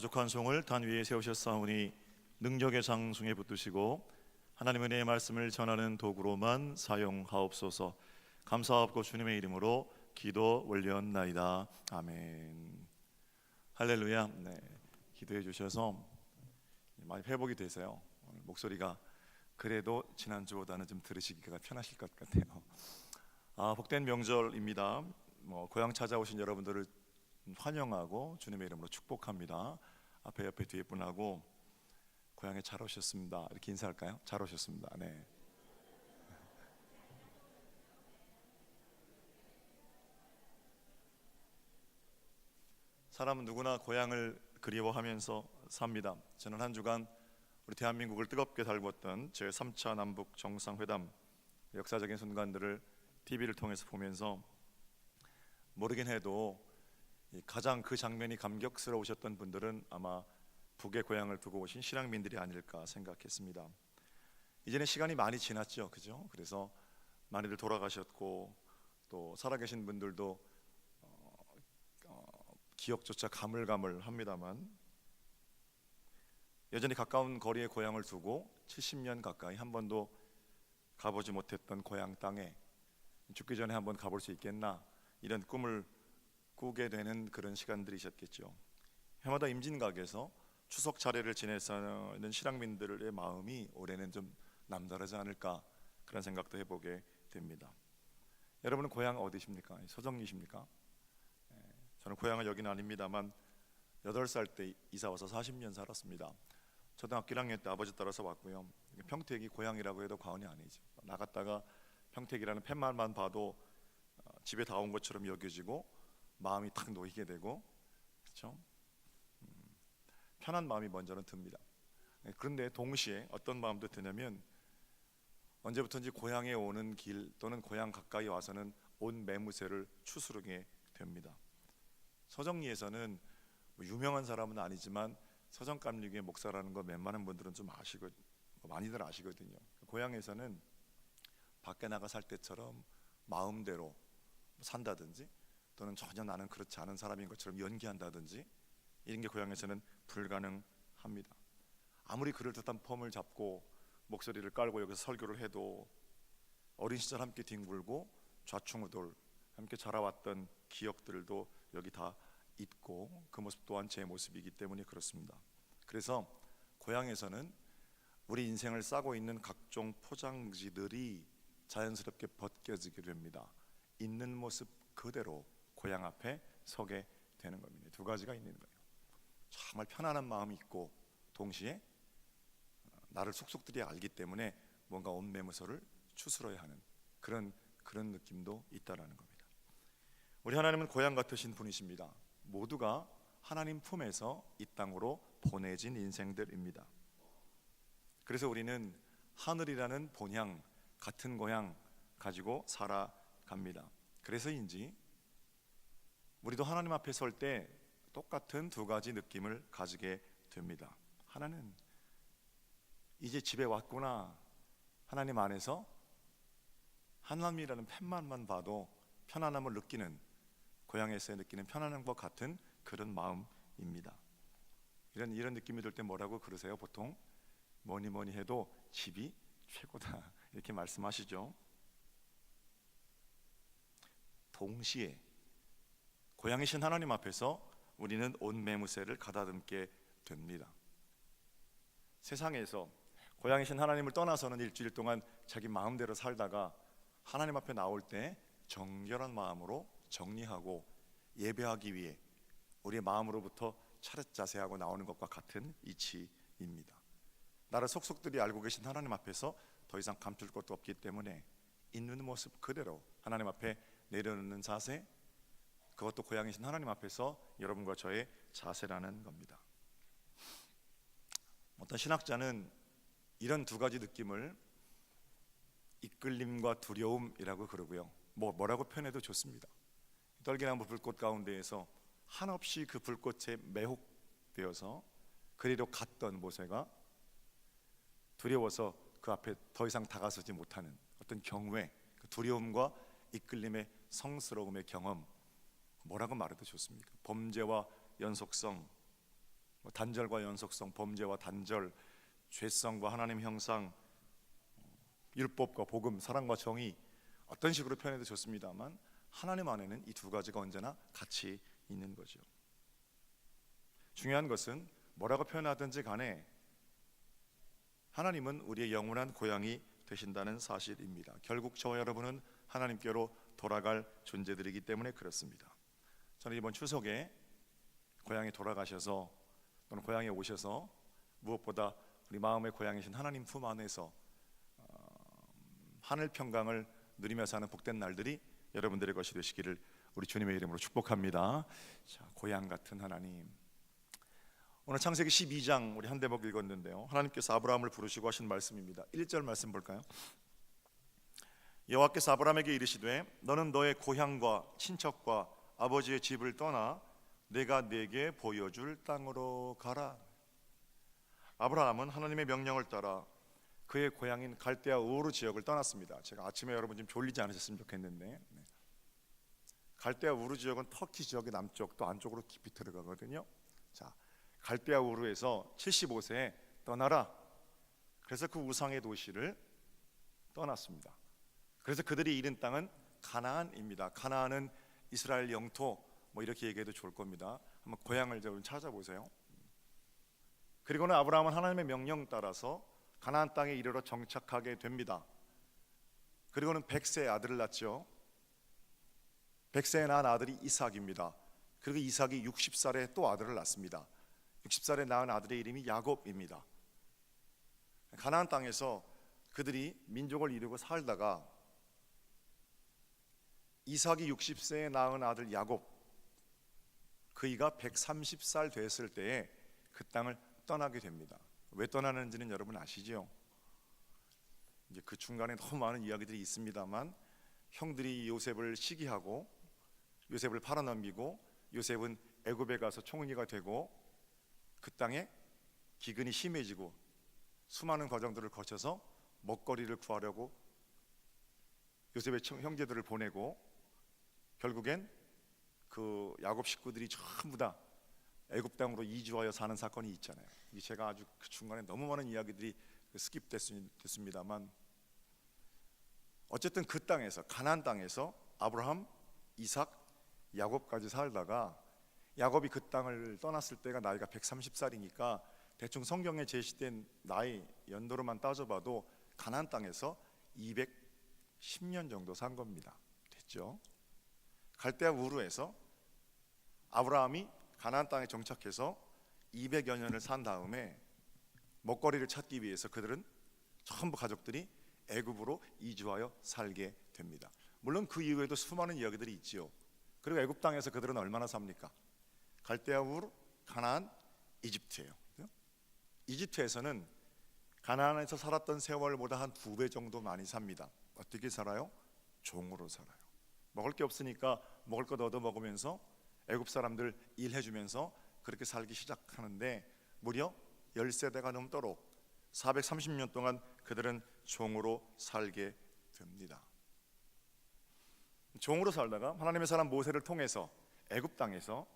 부족한 성을 단 위에 세우셨사오니 능력의 장중에 붙드시고 하나님의 은혜의 말씀을 전하는 도구로만 사용하옵소서. 감사하옵고 주님의 이름으로 기도 올려옵나이다. 아멘. 할렐루야. 네, 기도해 주셔서 많이 회복이 되세요. 목소리가 그래도 지난주보다는 좀 들으시기가 편하실 것 같아요. 복된 명절입니다. 고향 찾아오신 여러분들을 환영하고 주님의 이름으로 축복합니다. 앞에 옆에 뒤에 분하고 고향에 잘 오셨습니다 이렇게 인사할까요? 잘 오셨습니다. 네. 사람은 누구나 고향을 그리워하면서 삽니다. 저는 한 주간 우리 대한민국을 뜨겁게 달궜던 제3차 남북 정상회담 역사적인 순간들을 TV를 통해서 보면서 모르긴 해도 가장 그 장면이 감격스러우셨던 분들은 아마 북의 고향을 두고 오신 실향민들이 아닐까 생각했습니다. 이제는 시간이 많이 지났죠, 그죠? 그래서 많이들 돌아가셨고 또 살아계신 분들도 기억조차 가물가물합니다만 여전히 가까운 거리의 고향을 두고 70년 가까이 한 번도 가보지 못했던 고향 땅에 죽기 전에 한번 가볼 수 있겠나 이런 꿈을 꾸게 되는 그런 시간들이셨겠죠. 해마다 임진각에서 추석 차례를 지내는 실향민들의 마음이 올해는 좀 남다르지 않을까 그런 생각도 해보게 됩니다. 여러분은 고향 어디십니까? 서정리십니까? 저는 고향은 여기는 아닙니다만 8살 때 이사와서 40년 살았습니다. 초등학교 1학년 때 아버지 따라서 왔고요. 평택이 고향이라고 해도 과언이 아니죠. 나갔다가 평택이라는 팻말만 봐도 집에 다 온 것처럼 여겨지고 마음이 탁 놓이게 되고, 그렇죠? 편한 마음이 먼저는 듭니다. 그런데 동시에 어떤 마음도 드냐면 언제부턴지 고향에 오는 길 또는 고향 가까이 와서는 온 매무새를 추스르게 됩니다. 서정리에서는 유명한 사람은 아니지만 서정감리교회 목사라는 거 웬만한 분들은 좀 아시고 많이들 아시거든요. 고향에서는 밖에 나가 살 때처럼 마음대로 산다든지 또는 전혀 나는 그렇지 않은 사람인 것처럼 연기한다든지 이런 게 고향에서는 불가능합니다. 아무리 그럴듯한 폼을 잡고 목소리를 깔고 여기서 설교를 해도 어린 시절 함께 뒹굴고 좌충우돌 함께 자라왔던 기억들도 여기 다 있고 그 모습 또한 제 모습이기 때문에 그렇습니다. 그래서 고향에서는 우리 인생을 싸고 있는 각종 포장지들이 자연스럽게 벗겨지게 됩니다. 있는 모습 그대로 고향 앞에 서게 되는 겁니다. 두 가지가 있는 거예요. 정말 편안한 마음이 있고 동시에 나를 속속들이 알기 때문에 뭔가 온매무새를 추스러야 하는 그런 느낌도 있다라는 겁니다. 우리 하나님은 고향 같으신 분이십니다. 모두가 하나님 품에서 이 땅으로 보내진 인생들입니다. 그래서 우리는 하늘이라는 본향, 같은 고향 가지고 살아갑니다. 그래서인지 우리도 하나님 앞에 설 때 똑같은 두 가지 느낌을 가지게 됩니다. 하나는 이제 집에 왔구나. 하나님 안에서 하나님이라는 팻말만 봐도 편안함을 느끼는, 고향에서 느끼는 편안함과 같은 그런 마음입니다. 이런 느낌이 들 때 뭐라고 그러세요? 보통 뭐니 해도 집이 최고다 이렇게 말씀하시죠. 동시에 고향이신 하나님 앞에서 우리는 온 매무새를 가다듬게 됩니다. 세상에서 고향이신 하나님을 떠나서는 일주일 동안 자기 마음대로 살다가 하나님 앞에 나올 때 정결한 마음으로 정리하고 예배하기 위해 우리의 마음으로부터 차렷자세하고 나오는 것과 같은 이치입니다. 나를 속속들이 알고 계신 하나님 앞에서 더 이상 감출 것도 없기 때문에 있는 모습 그대로 하나님 앞에 내려놓는 자세, 그것도 고향이신 하나님 앞에서 여러분과 저의 자세라는 겁니다. 어떤 신학자는 이런 두 가지 느낌을 이끌림과 두려움이라고 그러고요. 뭐라고 표현해도 좋습니다. 떨기나무 불꽃 가운데에서 한없이 그 불꽃에 매혹되어서 그리로 갔던 모세가 두려워서 그 앞에 더 이상 다가서지 못하는 어떤 경외, 그 두려움과 이끌림의 성스러움의 경험, 뭐라고 말해도 좋습니까? 범죄와 연속성, 단절과 연속성, 범죄와 단절, 죄성과 하나님 형상, 율법과 복음, 사랑과 정의, 어떤 식으로 표현해도 좋습니다만 하나님 안에는 이 두 가지가 언제나 같이 있는 거죠. 중요한 것은 뭐라고 표현하든지 간에 하나님은 우리의 영원한 고향이 되신다는 사실입니다. 결국 저와 여러분은 하나님께로 돌아갈 존재들이기 때문에 그렇습니다. 저는 이번 추석에 고향에 돌아가셔서 또는 고향에 오셔서 무엇보다 우리 마음의 고향이신 하나님 품 안에서 하늘 평강을 누리며 사는 복된 날들이 여러분들의 것이 되시기를 우리 주님의 이름으로 축복합니다. 자, 고향 같은 하나님. 오늘 창세기 12장 우리 한 대목 읽었는데요, 하나님께서 아브라함을 부르시고 하신 말씀입니다. 1절 말씀 볼까요? 여호와께서 아브라함에게 이르시되 너는 너의 고향과 친척과 아버지의 집을 떠나 내가 네게 보여줄 땅으로 가라. 아브라함은 하나님의 명령을 따라 그의 고향인 갈대아 우르 지역을 떠났습니다. 제가 아침에 여러분 좀 졸리지 않으셨으면 좋겠는데, 갈대아 우르 지역은 터키 지역의 남쪽 또 안쪽으로 깊이 들어가거든요. 자, 갈대아 우르에서 75세에 떠나라. 그래서 그 우상의 도시를 떠났습니다. 그래서 그들이 잃은 땅은 가나안입니다. 가나안은 이스라엘 영토, 뭐 이렇게 얘기해도 좋을 겁니다. 한번 고향을 좀 찾아보세요. 그리고는 아브라함은 하나님의 명령 따라서 가나안 땅에 이르러 정착하게 됩니다. 그리고는 100세의 아들을 낳죠. 100세에 낳은 아들이 이삭입니다. 그리고 이삭이 60살에 또 아들을 낳습니다. 60살에 낳은 아들의 이름이 야곱입니다. 가나안 땅에서 그들이 민족을 이루고 살다가 이삭이 60세에 낳은 아들 야곱, 그이가 130살 됐을 때에 그 땅을 떠나게 됩니다. 왜 떠나는지는 여러분 아시죠? 이제 그 중간에 너무 많은 이야기들이 있습니다만, 형들이 요셉을 시기하고 요셉을 팔아넘기고 요셉은 애굽에 가서 총리가 되고 그 땅에 기근이 심해지고 수많은 과정들을 거쳐서 먹거리를 구하려고 요셉의 형제들을 보내고 결국엔 그 야곱 식구들이 전부 다 애굽 땅으로 이주하여 사는 사건이 있잖아요. 제가 아주 그 중간에 너무 많은 이야기들이 스킵됐습니다만, 어쨌든 그 땅에서, 가나안 땅에서 아브라함, 이삭, 야곱까지 살다가 야곱이 그 땅을 떠났을 때가 나이가 130살이니까 대충 성경에 제시된 나이 연도로만 따져봐도 가나안 땅에서 210년 정도 산 겁니다. 됐죠? 갈대아 우르에서 아브라함이 가나안 땅에 정착해서 200여 년을 산 다음에 먹거리를 찾기 위해서 그들은 전부 가족들이 애굽으로 이주하여 살게 됩니다. 물론 그 이후에도 수많은 이야기들이 있지요. 그리고 애굽 땅에서 그들은 얼마나 삽니까? 갈대아 우르, 가나안, 이집트예요. 이집트에서는 가나안에서 살았던 세월보다 한 2배 정도 많이 삽니다. 어떻게 살아요? 종으로 살아요. 먹을 게 없으니까 먹을 것 얻어 먹으면서 애굽 사람들 일해주면서 그렇게 살기 시작하는데 무려 10세대가 넘도록 430년 동안 그들은 종으로 살게 됩니다. 종으로 살다가 하나님의 사람 모세를 통해서 애굽 땅에서,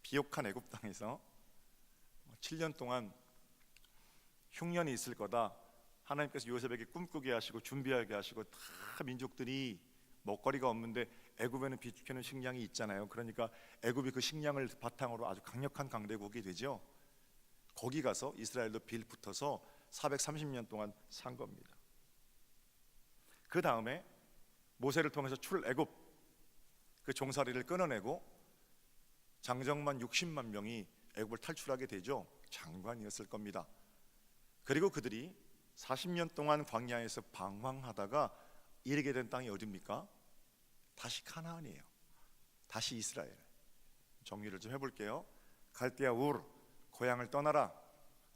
비옥한 애굽 땅에서 7년 동안 흉년이 있을 거다, 하나님께서 요셉에게 꿈꾸게 하시고 준비하게 하시고, 다 민족들이 먹거리가 없는데 애굽에는 비축해놓은 식량이 있잖아요. 그러니까 애굽이 그 식량을 바탕으로 아주 강력한 강대국이 되죠. 거기 가서 이스라엘도 빌붙어서 430년 동안 산 겁니다. 그 다음에 모세를 통해서 출애굽, 그 종살이를 끊어내고 장정만 60만 명이 애굽을 탈출하게 되죠. 장관이었을 겁니다. 그리고 그들이 40년 동안 광야에서 방황하다가 이르게 된 땅이 어디입니까? 다시 가나안이에요. 다시 이스라엘. 정리를 좀 해볼게요. 갈대아 우르, 고향을 떠나라.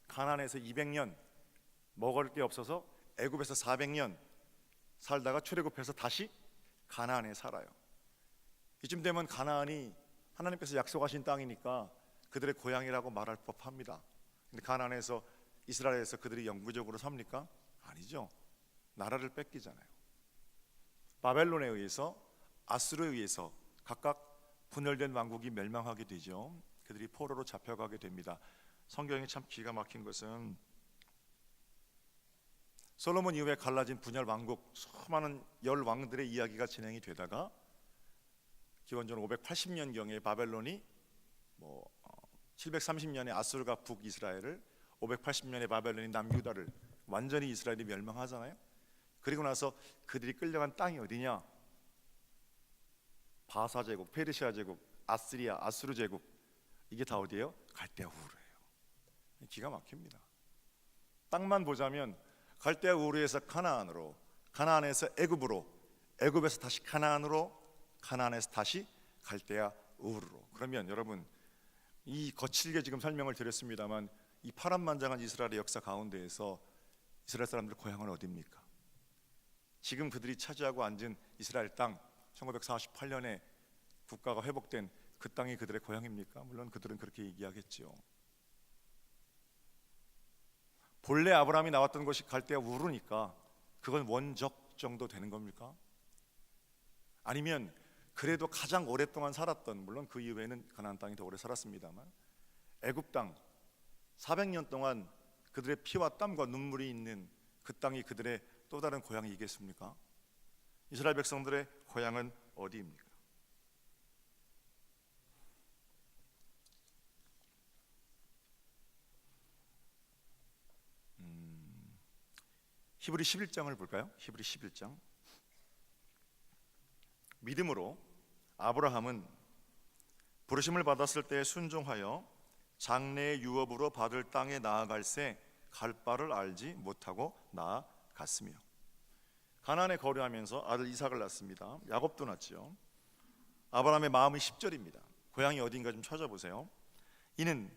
가나안에서 200년 먹을 게 없어서 애굽에서 400년 살다가 출애굽해서 다시 가나안에 살아요. 이쯤 되면 가나안이 하나님께서 약속하신 땅이니까 그들의 고향이라고 말할 법합니다. 근데 가나안에서, 이스라엘에서 그들이 영구적으로 삽니까? 아니죠. 나라를 뺏기잖아요. 바벨론에 의해서, 아수르에 의해서 각각 분열된 왕국이 멸망하게 되죠. 그들이 포로로 잡혀가게 됩니다. 성경이 참 기가 막힌 것은 솔로몬 이후에 갈라진 분열 왕국, 수많은 열 왕들의 이야기가 진행이 되다가 기원전 580년경에 바벨론이 730년에 아수르가 북이스라엘을, 580년에 바벨론이 남유다를, 완전히 이스라엘이 멸망하잖아요. 그리고 나서 그들이 끌려간 땅이 어디냐? 바사 제국, 페르시아 제국, 아스리아, 아수르 제국, 이게 다 어디예요? 갈대아 우르예요. 기가 막힙니다. 땅만 보자면 갈대아 우르에서 가나안으로, 가나안에서 애굽으로, 애굽에서 다시 가나안으로, 가나안에서 다시 갈대아 우르로. 그러면 여러분, 이 거칠게 지금 설명을 드렸습니다만 이 파란만장한 이스라엘의 역사 가운데에서 이스라엘 사람들 고향은 어디입니까? 지금 그들이 차지하고 앉은 이스라엘 땅, 1948년에 국가가 회복된 그 땅이 그들의 고향입니까? 물론 그들은 그렇게 얘기하겠죠. 본래 아브라함이 나왔던 곳이 갈대아 우르니까 그건 원적 정도 되는 겁니까? 아니면 그래도 가장 오랫동안 살았던, 물론 그 이후에는 가나안 땅이 더 오래 살았습니다만, 애굽 땅 400년 동안 그들의 피와 땀과 눈물이 있는 그 땅이 그들의 또 다른 고향이겠습니까? 이스라엘 백성들의 고향은 어디입니까? 히브리 11장을 볼까요? 히브리 11장. 믿음으로 아브라함은 부르심을 받았을 때 순종하여 장래의 유업으로 받을 땅에 나아갈새 갈 바를 알지 못하고 나아갔으며, 가나안에 거류하면서 아들 이삭을 낳습니다. 야곱도 낳지요. 아브라함의 마음은 10절입니다. 고향이 어딘가 좀 찾아보세요. 이는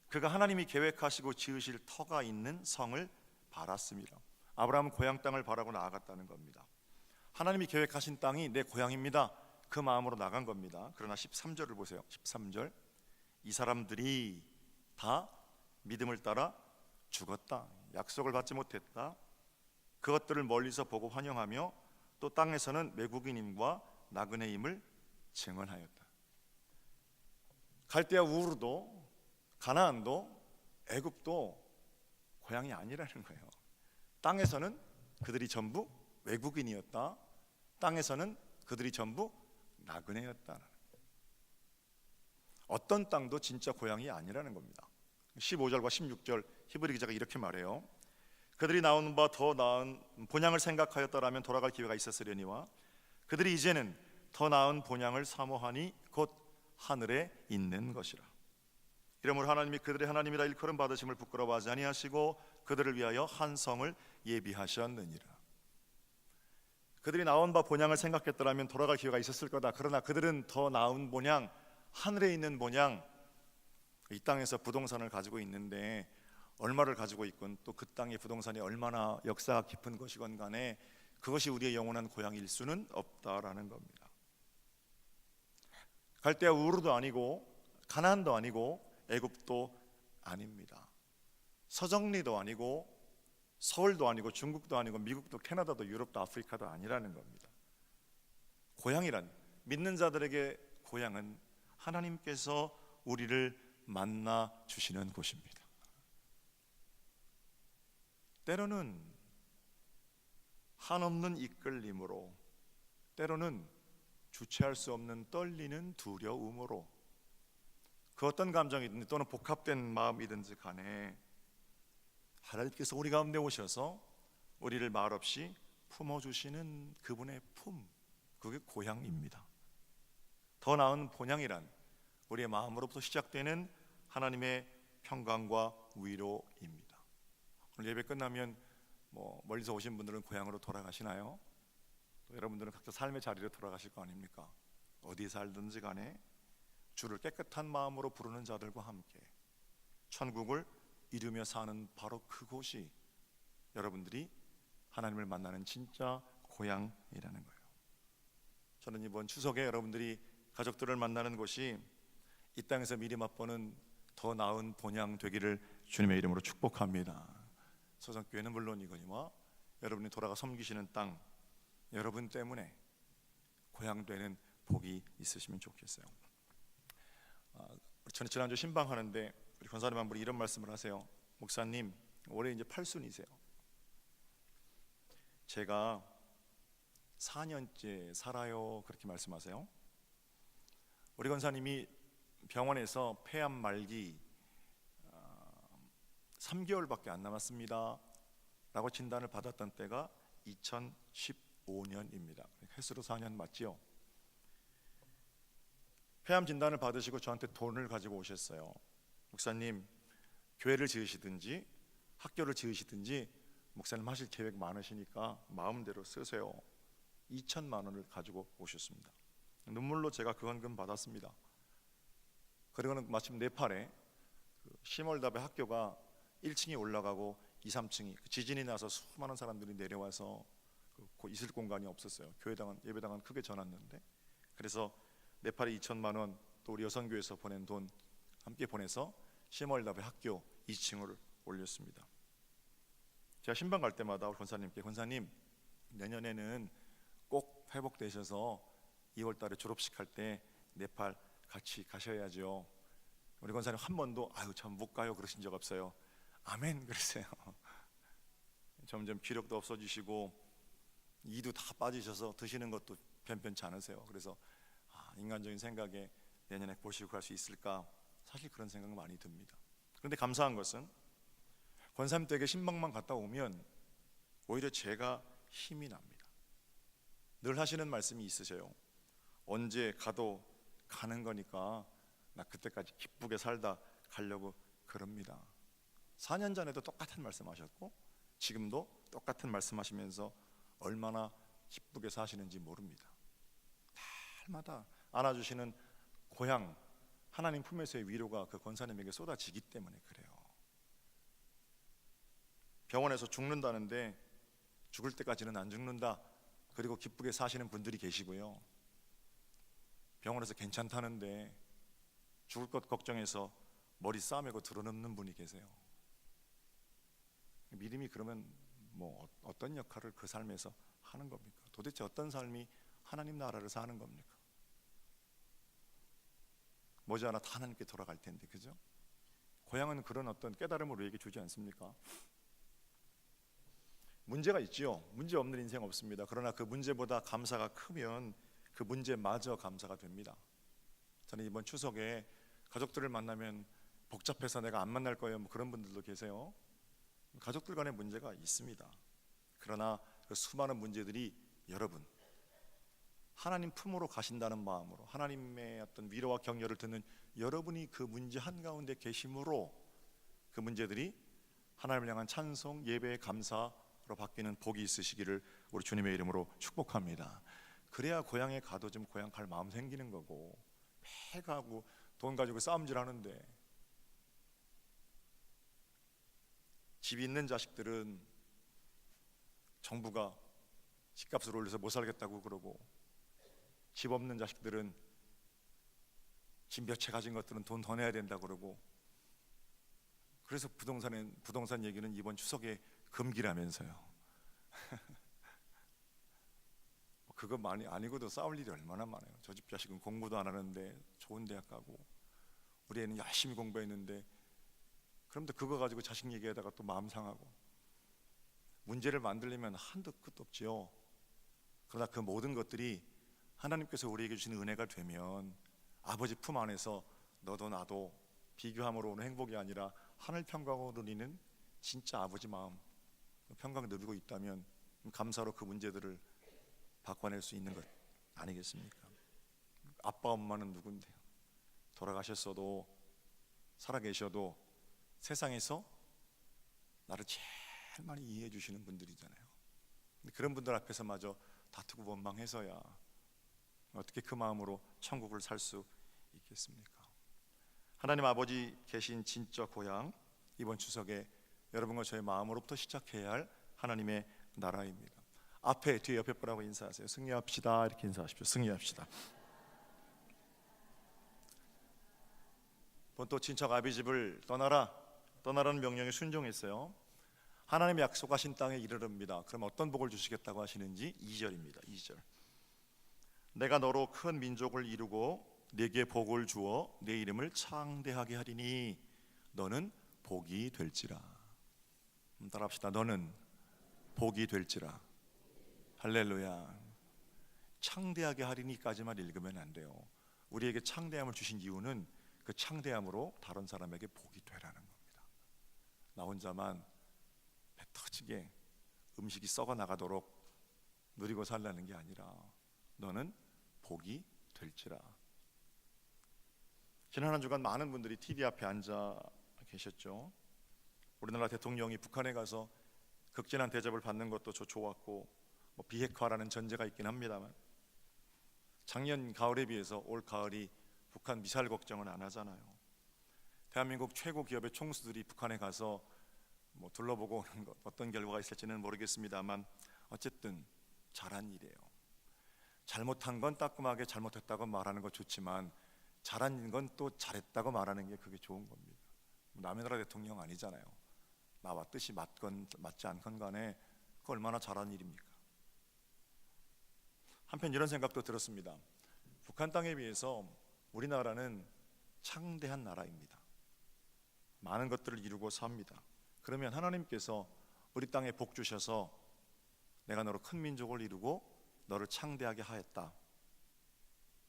그가 하나님이 계획하시고 지으실 터가 있는 성을 바랐습니다. 아브라함은 고향 땅을 바라고 나아갔다는 겁니다. 하나님이 계획하신 땅이 내 고향입니다. 그 마음으로 나간 겁니다. 그러나 13절을 보세요. 13절. 이 사람들이 다 믿음을 따라 죽었다. 약속을 받지 못했다. 그것들을 멀리서 보고 환영하며 또 땅에서는 외국인임과 나그네임을 증언하였다. 갈대아 우르도 가나안도 애굽도 고향이 아니라는 거예요. 땅에서는 그들이 전부 외국인이었다. 땅에서는 그들이 전부 나그네였다. 어떤 땅도 진짜 고향이 아니라는 겁니다. 15절과 16절 히브리 기자가 이렇게 말해요. 그들이 나오는 바 더 나은 본향을 생각하였더라면 돌아갈 기회가 있었으려니와 그들이 이제는 더 나은 본향을 사모하니 곧 하늘에 있는 것이라. 이러므로 하나님이 그들의 하나님이라 일컬음 받으심을 부끄러워하지 아니하시고 그들을 위하여 한 성을 예비하셨느니라. 그들이 나온 바 본향을 생각했더라면 돌아갈 기회가 있었을 거다. 그러나 그들은 더 나은 본향, 하늘에 있는 본향, 이 땅에서 부동산을 가지고 있는데 얼마를 가지고 있건 또 그 땅의 부동산이 얼마나 역사가 깊은 것이건 간에 그것이 우리의 영원한 고향일 수는 없다라는 겁니다. 갈대아 우르도 아니고 가나안도 아니고 애굽도 아닙니다. 서정리도 아니고 서울도 아니고 중국도 아니고 미국도 캐나다도 유럽도 아프리카도 아니라는 겁니다. 고향이란, 믿는 자들에게 고향은 하나님께서 우리를 만나 주시는 곳입니다. 때로는 한없는 이끌림으로, 때로는 주체할 수 없는 떨리는 두려움으로, 그 어떤 감정이든지 또는 복합된 마음이든지 간에 하나님께서 우리 가운데 오셔서 우리를 말없이 품어주시는 그분의 품, 그게 고향입니다. 더 나은 본향이란 우리의 마음으로부터 시작되는 하나님의 평강과 위로입니다. 오늘 예배 끝나면 멀리서 오신 분들은 고향으로 돌아가시나요? 또 여러분들은 각자 삶의 자리로 돌아가실 거 아닙니까? 어디 살든지 간에 주를 깨끗한 마음으로 부르는 자들과 함께 천국을 이루며 사는 바로 그곳이 여러분들이 하나님을 만나는 진짜 고향이라는 거예요. 저는 이번 추석에 여러분들이 가족들을 만나는 곳이 이 땅에서 미리 맛보는 더 나은 본향 되기를 주님의 이름으로 축복합니다. 소정교회는 물론이거니와 여러분이 돌아가 섬기시는 땅, 여러분 때문에 고향 되는 복이 있으시면 좋겠어요. 저는 지난주 신방하는데 우리 권사님 한 분이 이런 말씀을 하세요. 목사님, 올해 이제 8순이세요. 제가 4년째 살아요. 그렇게 말씀하세요. 우리 권사님이 병원에서 폐암 말기 3개월밖에 안 남았습니다 라고 진단을 받았던 때가 2015년입니다. 횟수로 4년 맞지요? 폐암 진단을 받으시고 저한테 돈을 가지고 오셨어요. 목사님, 교회를 지으시든지 학교를 지으시든지 목사님 하실 계획 많으시니까 마음대로 쓰세요. 2천만 원을 가지고 오셨습니다. 눈물로 제가 그 헌금 받았습니다. 그리고는 마침 네팔에 시몰답의 학교가 1층이 올라가고 2, 3층이 지진이 나서 수많은 사람들이 내려와서 있을 공간이 없었어요. 교회당은 예배당은 크게 져놨는데, 그래서 네팔에 2천만 원, 또 우리 여성교회에서 보낸 돈 함께 보내서 시몰답의 학교 2층을 올렸습니다. 제가 신방 갈 때마다 우리 권사님께, 권사님 내년에는 꼭 회복되셔서 2월 달에 졸업식 할 때 네팔 같이 가셔야죠. 우리 권사님 한 번도 아유 참 못 가요 그러신 적 없어요. 아멘 그러세요. 점점 기력도 없어지시고 이도 다 빠지셔서 드시는 것도 변변치 않으세요. 그래서 인간적인 생각에 내년에 보시고 갈 수 있을까, 사실 그런 생각 많이 듭니다. 그런데 감사한 것은 권사님 댁에 신방만 갔다 오면 오히려 제가 힘이 납니다. 늘 하시는 말씀이 있으세요. 언제 가도 가는 거니까 나 그때까지 기쁘게 살다 가려고 그럽니다. 4년 전에도 똑같은 말씀하셨고 지금도 똑같은 말씀하시면서 얼마나 기쁘게 사시는지 모릅니다. 날마다 안아주시는 고향 하나님 품에서의 위로가 그 권사님에게 쏟아지기 때문에 그래요. 병원에서 죽는다는데 죽을 때까지는 안 죽는다, 그리고 기쁘게 사시는 분들이 계시고요. 병원에서 괜찮다는데 죽을 것 걱정해서 머리 싸매고 드러눕는 분이 계세요. 믿음이 그러면 뭐 어떤 역할을 그 삶에서 하는 겁니까? 도대체 어떤 삶이 하나님 나라를 사는 겁니까? 머지않아 다 하나님께 돌아갈 텐데, 그죠? 고향은 그런 어떤 깨달음을 우리에게 주지 않습니까? 문제가 있지요. 문제 없는 인생 없습니다. 그러나 그 문제보다 감사가 크면 그 문제마저 감사가 됩니다. 저는 이번 추석에 가족들을 만나면 복잡해서 내가 안 만날 거예요, 뭐 그런 분들도 계세요. 가족들 간의 문제가 있습니다. 그러나 그 수많은 문제들이 여러분 하나님 품으로 가신다는 마음으로, 하나님의 어떤 위로와 격려를 듣는 여러분이 그 문제 한가운데 계심으로 그 문제들이 하나님을 향한 찬송, 예배의 감사로 바뀌는 복이 있으시기를 우리 주님의 이름으로 축복합니다. 그래야 고향에 가도 좀 고향 갈 마음 생기는 거고, 매 가고 돈 가지고 싸움질 하는데, 집이 있는 자식들은 정부가 집값을 올려서 못 살겠다고 그러고, 집 없는 자식들은 집 몇 채 가진 것들은 돈 더 내야 된다고 그러고, 그래서 부동산 얘기는 이번 추석에 금기라면서요. 그거 많이 아니고도 싸울 일이 얼마나 많아요. 저 집 자식은 공부도 안 하는데 좋은 대학 가고, 우리 애는 열심히 공부했는데, 그런데 그거 가지고 자식 얘기하다가 또 마음 상하고, 문제를 만들려면 한도 끝도 없지요. 그러나 그 모든 것들이 하나님께서 우리에게 주시는 은혜가 되면 아버지 품 안에서 너도 나도 비교함으로 오는 행복이 아니라 하늘 평강으로 누리는 진짜 아버지 마음, 평강을 누리고 있다면 감사로 그 문제들을 바꿔낼 수 있는 것 아니겠습니까? 아빠 엄마는 누군데요? 돌아가셨어도 살아계셔도 세상에서 나를 제일 많이 이해해 주시는 분들이잖아요. 그런 분들 앞에서 마저 다투고 원망해서야 어떻게 그 마음으로 천국을 살 수 있겠습니까? 하나님 아버지 계신 진짜 고향, 이번 추석에 여러분과 저의 마음으로부터 시작해야 할 하나님의 나라입니다. 앞에 뒤에 옆에 분하고 인사하세요. 승리합시다. 이렇게 인사하십시오. 승리합시다. 또 친척 아비 집을 떠나라는 명령에 순종했어요. 하나님의 약속하신 땅에 이르릅니다. 그럼 어떤 복을 주시겠다고 하시는지 2절입니다. 2절. 내가 너로 큰 민족을 이루고 네게 복을 주어 내 이름을 창대하게 하리니 너는 복이 될지라. 따라합시다. 너는 복이 될지라. 할렐루야. 창대하게 하리니까지만 읽으면 안 돼요. 우리에게 창대함을 주신 이유는 그 창대함으로 다른 사람에게 복이 되라는 겁니다. 나 혼자만 배 터지게 음식이 썩어 나가도록 누리고 살라는 게 아니라 너는 복이 될지라. 지난 한 주간 많은 분들이 TV 앞에 앉아 계셨죠. 우리나라 대통령이 북한에 가서 극진한 대접을 받는 것도 좋았고 비핵화라는 전제가 있긴 합니다만 작년 가을에 비해서 올 가을이 북한 미사일 걱정은 안 하잖아요. 대한민국 최고 기업의 총수들이 북한에 가서 둘러보고 오는 것 어떤 결과가 있을지는 모르겠습니다만 어쨌든 잘한 일이에요. 잘못한 건 따끔하게 잘못했다고 말하는 거 좋지만 잘한 건 또 잘했다고 말하는 게 그게 좋은 겁니다. 남의 나라 대통령 아니잖아요. 나와 뜻이 맞건 맞지 않건 간에 그 얼마나 잘한 일입니까? 한편 이런 생각도 들었습니다. 북한 땅에 비해서 우리나라는 창대한 나라입니다. 많은 것들을 이루고 삽니다. 그러면 하나님께서 우리 땅에 복 주셔서 내가 너로 큰 민족을 이루고 너를 창대하게 하였다.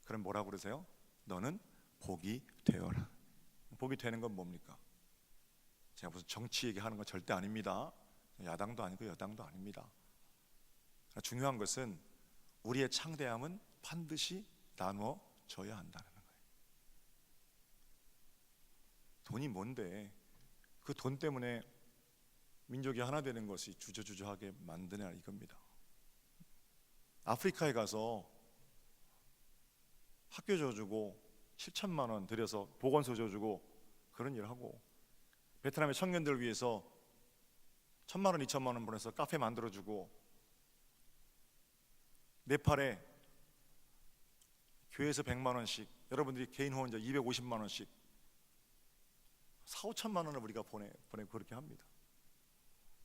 그럼 뭐라고 그러세요? 너는 복이 되어라. 복이 되는 건 뭡니까? 제가 무슨 정치 얘기하는 건 절대 아닙니다. 야당도 아니고 여당도 아닙니다. 중요한 것은 우리의 창대함은 반드시 나누어져야 한다는 거예요. 돈이 뭔데 그 돈 때문에 민족이 하나 되는 것이 주저주저하게 만드냐 이겁니다. 아프리카에 가서 학교 줘주고 7천만 원 들여서 보건소 줘주고 그런 일을 하고 베트남의 청년들 위해서 1,000만 원, 2천만 원 보내서 카페 만들어주고 네팔에 교회에서 100만 원씩 여러분들이 개인 후원자 250만 원씩 4, 5천만 원을 우리가 보내고 그렇게 합니다.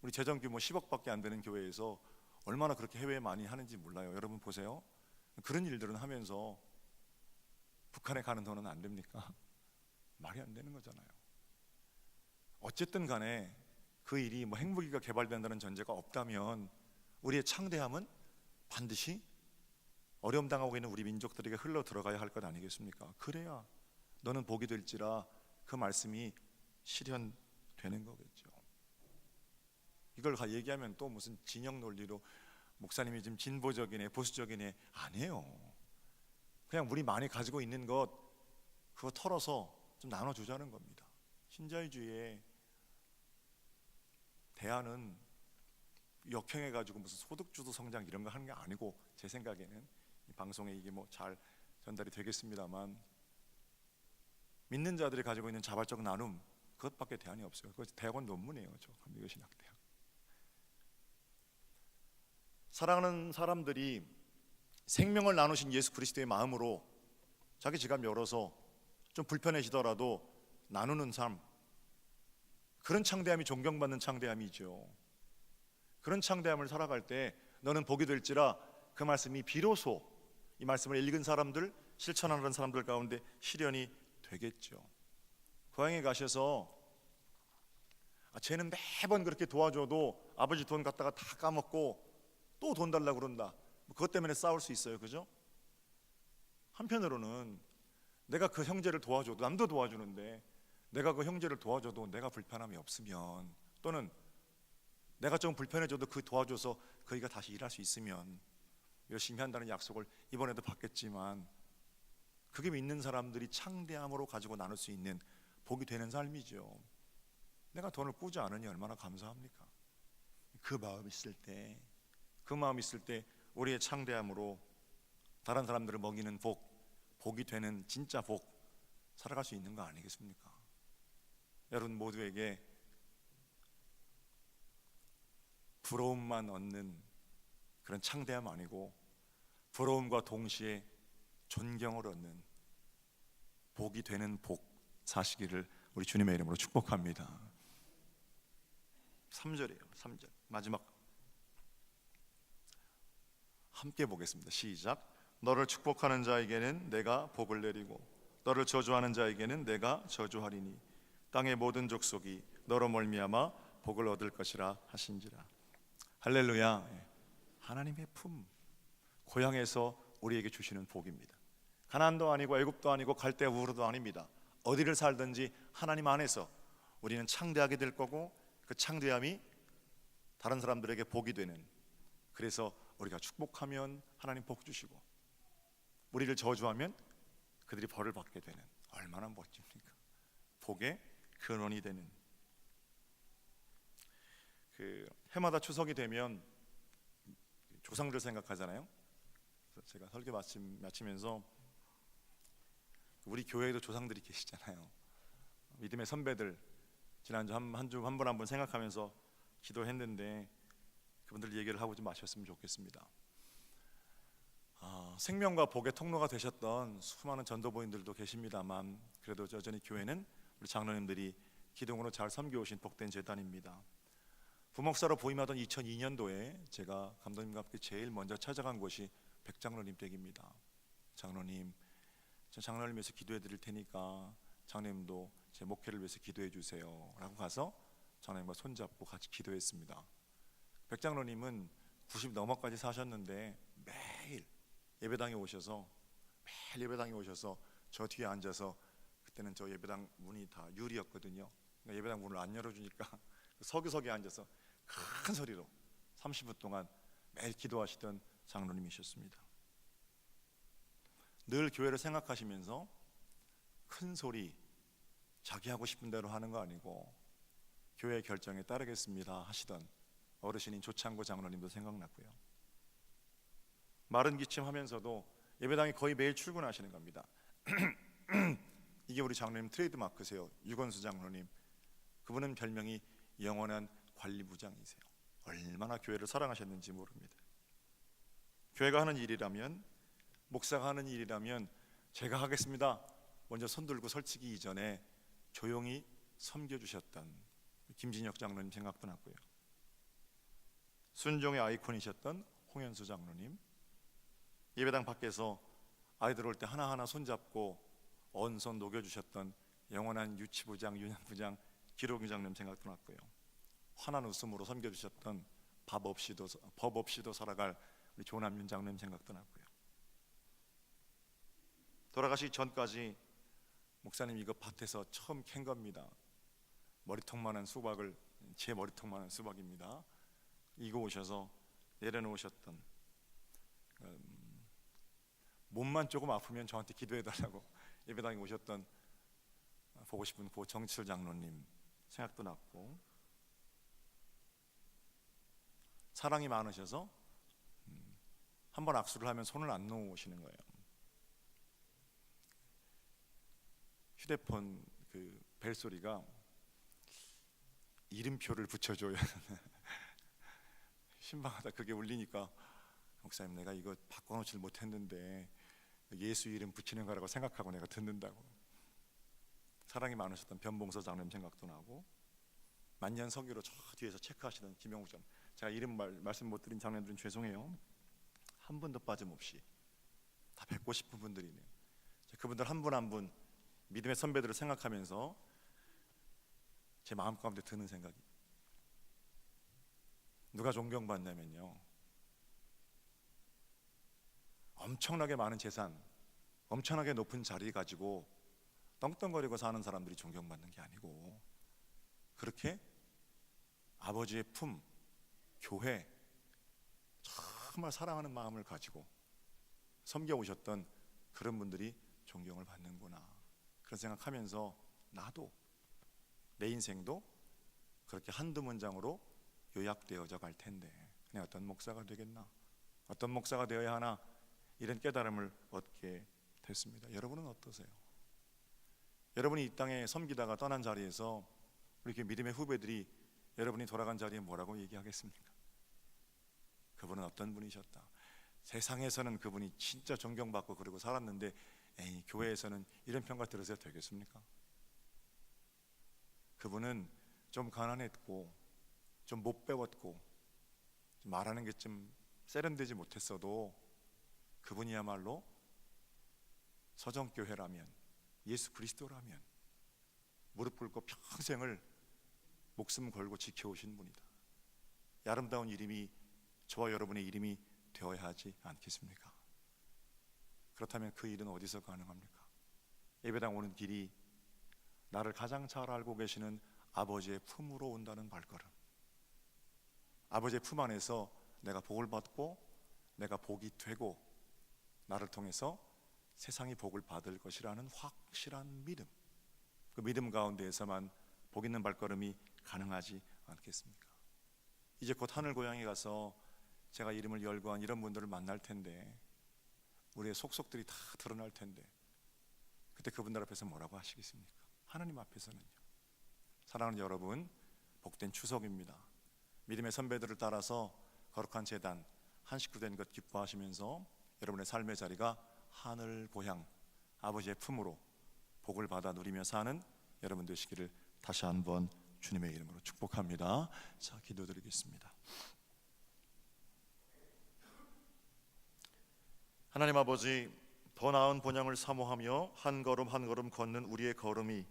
우리 재정 규모 10억밖에 안 되는 교회에서 얼마나 그렇게 해외에 많이 하는지 몰라요. 여러분 보세요. 그런 일들은 하면서 북한에 가는 돈은 안 됩니까? 말이 안 되는 거잖아요. 어쨌든 간에 그 일이 핵무기가 개발된다는 전제가 없다면 우리의 창대함은 반드시 어려움 당하고 있는 우리 민족들에게 흘러 들어가야 할 것 아니겠습니까? 그래야 너는 복이 될지라 그 말씀이 실현되는 거겠죠. 이걸 얘기하면 또 무슨 진영 논리로 목사님이 지금 진보적이네 보수적이네 아니에요. 그냥 우리 많이 가지고 있는 것 그거 털어서 좀 나눠주자는 겁니다. 신자유주의의 대안은 역행해가지고 무슨 소득주도 성장 이런 거 하는 게 아니고 제 생각에는 이 방송에 이게 잘 전달이 되겠습니다만 믿는 자들이 가지고 있는 자발적 나눔 그것밖에 대안이 없어요. 그거 대학원 논문이에요. 저 감리교신학대학. 사랑하는 사람들이 생명을 나누신 예수 그리스도의 마음으로 자기 지갑 열어서 좀 불편해지더라도 나누는 삶, 그런 창대함이 존경받는 창대함이죠. 그런 창대함을 살아갈 때 너는 복이 될지라 그 말씀이 비로소 이 말씀을 읽은 사람들, 실천하는 사람들 가운데 실현이 되겠죠. 고향에 가셔서 쟤는 매번 그렇게 도와줘도 아버지 돈 갖다가 다 까먹고 또 돈 달라고 그런다. 그것 때문에 싸울 수 있어요. 그죠? 한편으로는 내가 그 형제를 도와줘도 남도 도와주는데 내가 그 형제를 도와줘도 내가 불편함이 없으면 또는 내가 좀 불편해져도 그 도와줘서 그이가 다시 일할 수 있으면 열심히 한다는 약속을 이번에도 받겠지만 그게 믿는 사람들이 창대함으로 가지고 나눌 수 있는 복이 되는 삶이죠. 내가 돈을 꾸지 않으니 얼마나 감사합니까? 그 마음이 있을 때 우리의 창대함으로 다른 사람들을 먹이는 복이 되는 진짜 복 살아갈 수 있는 거 아니겠습니까? 여러분 모두에게 부러움만 얻는 그런 창대함 아니고 부러움과 동시에 존경을 얻는 복이 되는 복 사시기를 우리 주님의 이름으로 축복합니다. 3절이에요. 3절 마지막 함께 보겠습니다. 시작. 너를 축복하는 자에게는 내가 복을 내리고 너를 저주하는 자에게는 내가 저주하리니 땅의 모든 족속이 너로 말미암아 복을 얻을 것이라 하신지라. 할렐루야. 하나님의 품, 고향에서 우리에게 주시는 복입니다. 가나안도 아니고 애굽도 아니고 갈대 우르도 아닙니다. 어디를 살든지 하나님 안에서 우리는 창대하게 될 거고, 그 창대함이 다른 사람들에게 복이 되는, 그래서 우리가 축복하면 하나님 복 주시고, 우리를 저주하면 그들이 벌을 받게 되는, 얼마나 멋집니까? 복의 근원이 되는. 그 해마다 추석이 되면 조상들 생각하잖아요. 그래서 제가 설교 마치면서 우리 교회에도 조상들이 계시잖아요. 믿음의 선배들, 지난주 한 주 한 분 한 분 생각하면서 기도했는데 그분들 얘기를 하고 좀 마셨으면 좋겠습니다. 생명과 복의 통로가 되셨던 수많은 전도부인들도 계십니다만, 그래도 여전히 교회는 우리 장로님들이 기둥으로 잘 섬겨오신 복된 재단입니다. 부목사로 부임하던 2002년도에 제가 감독님과 함께 제일 먼저 찾아간 곳이 백장로님 댁입니다. 장로님, 저 장로를 위해서 기도해 드릴 테니까 장로님도 제 목회를 위해서 기도해 주세요 라고 가서 장로님과 손잡고 같이 기도했습니다. 백장로님은 90 넘어까지 사셨는데 매일 예배당에 오셔서 저 뒤에 앉아서, 그때는 저 예배당 문이 다 유리였거든요. 그러니까 예배당 문을 안 열어주니까 서기석에 앉아서 큰 소리로 30분 동안 매일 기도하시던 장로님이셨습니다. 늘 교회를 생각하시면서 큰 소리, 자기 하고 싶은 대로 하는 거 아니고 교회의 결정에 따르겠습니다 하시던 어르신인 조창구 장로님도 생각났고요. 마른 기침하면서도 예배당에 거의 매일 출근하시는 겁니다. 이게 우리 장로님 트레이드 마크세요. 유건수 장로님, 그분은 별명이 영원한 관리부장이세요. 얼마나 교회를 사랑하셨는지 모릅니다. 교회가 하는 일이라면, 목사가 하는 일이라면 제가 하겠습니다 먼저 손들고 설치기 이전에 조용히 섬겨주셨던 김진혁 장로님 생각도 났고요. 순종의 아이콘이셨던 홍현수 장로님, 예배당 밖에서 아이들 올 때 하나하나 손잡고 언손 녹여주셨던 영원한 유치부장, 유년부장 기록유 장로님 생각도 났고요. 환한 웃음으로 섬겨주셨던 법 없이도 살아갈 우리 조남윤 장로님 생각도 났고요. 돌아가시기 전까지 목사님 이거 밭에서 처음 캔 겁니다. 머리통만한 수박을, 제 머리통만한 수박입니다. 이거 오셔서 내려놓으셨던, 몸만 조금 아프면 저한테 기도해달라고 예배당에 오셨던 보고 싶은 고 정칠 장로님 생각도 났고, 사랑이 많으셔서 한번 악수를 하면 손을 안 놓으시는 거예요. 휴대폰 그 벨소리가 이름표를 붙여줘요. 신방하다 그게 울리니까, 목사님 내가 이거 바꿔놓질 못했는데 예수 이름 붙이는 거라고 생각하고 내가 듣는다고. 사랑이 많으셨던 변봉서 장로님 생각도 나고, 만년 서기로 저 뒤에서 체크하시던 김영욱 장, 제가 이름 말씀 못 드린 장로님들은 죄송해요. 한 분도 빠짐없이 다 뵙고 싶은 분들이네요. 그분들 한 분 한 분 믿음의 선배들을 생각하면서 제 마음 가운데 드는 생각이, 누가 존경받냐면요, 엄청나게 많은 재산, 엄청나게 높은 자리 가지고 떵떵거리고 사는 사람들이 존경받는 게 아니고, 그렇게 아버지의 품, 교회, 정말 사랑하는 마음을 가지고 섬겨오셨던 그런 분들이 존경을 받는구나, 그런 생각하면서 나도 내 인생도 그렇게 한두 문장으로 요약되어져 갈 텐데 그냥 어떤 목사가 되겠나, 어떤 목사가 되어야 하나, 이런 깨달음을 얻게 됐습니다. 여러분은 어떠세요? 여러분이 이 땅에 섬기다가 떠난 자리에서 우리 믿음의 후배들이 여러분이 돌아간 자리에 뭐라고 얘기하겠습니까? 그분은 어떤 분이셨다, 세상에서는 그분이 진짜 존경받고 그러고 살았는데 에이, 교회에서는 이런 평가 들으셔도 되겠습니까? 그분은 좀 가난했고 좀 못 배웠고 좀 말하는 게 좀 세련되지 못했어도 그분이야말로 서정교회라면, 예수 그리스도라면 무릎 꿇고 평생을 목숨 걸고 지켜오신 분이다. 이 아름다운 이름이 저와 여러분의 이름이 되어야 하지 않겠습니까? 그렇다면 그 일은 어디서 가능합니까? 예배당 오는 길이 나를 가장 잘 알고 계시는 아버지의 품으로 온다는 발걸음, 아버지의 품 안에서 내가 복을 받고 내가 복이 되고 나를 통해서 세상이 복을 받을 것이라는 확실한 믿음, 그 믿음 가운데에서만 복 있는 발걸음이 가능하지 않겠습니까? 이제 곧 하늘 고향에 가서 제가 이름을 열거한 이런 분들을 만날 텐데 우리의 속속들이 다 드러날 텐데 그때 그분들 앞에서 뭐라고 하시겠습니까? 하나님 앞에서는요. 사랑하는 여러분, 복된 추석입니다. 믿음의 선배들을 따라서 거룩한 제단 한 식구 된 것 기뻐하시면서 여러분의 삶의 자리가 하늘 고향 아버지의 품으로 복을 받아 누리며 사는 여러분 되시기를 다시 한번 주님의 이름으로 축복합니다. 자, 기도드리겠습니다. 하나님 아버지, 더 나은 본향을 사모하며 한 걸음 한 걸음 걷는 우리의 걸음이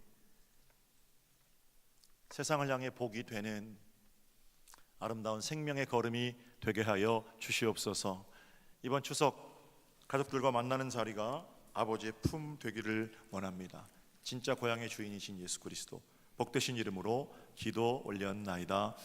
세상을 향해 복이 되는 아름다운 생명의 걸음이 되게 하여 주시옵소서. 이번 추석 가족들과 만나는 자리가 아버지의 품 되기를 원합니다. 진짜 고향의 주인이신 예수 그리스도 복되신 이름으로 기도 올렸나이다.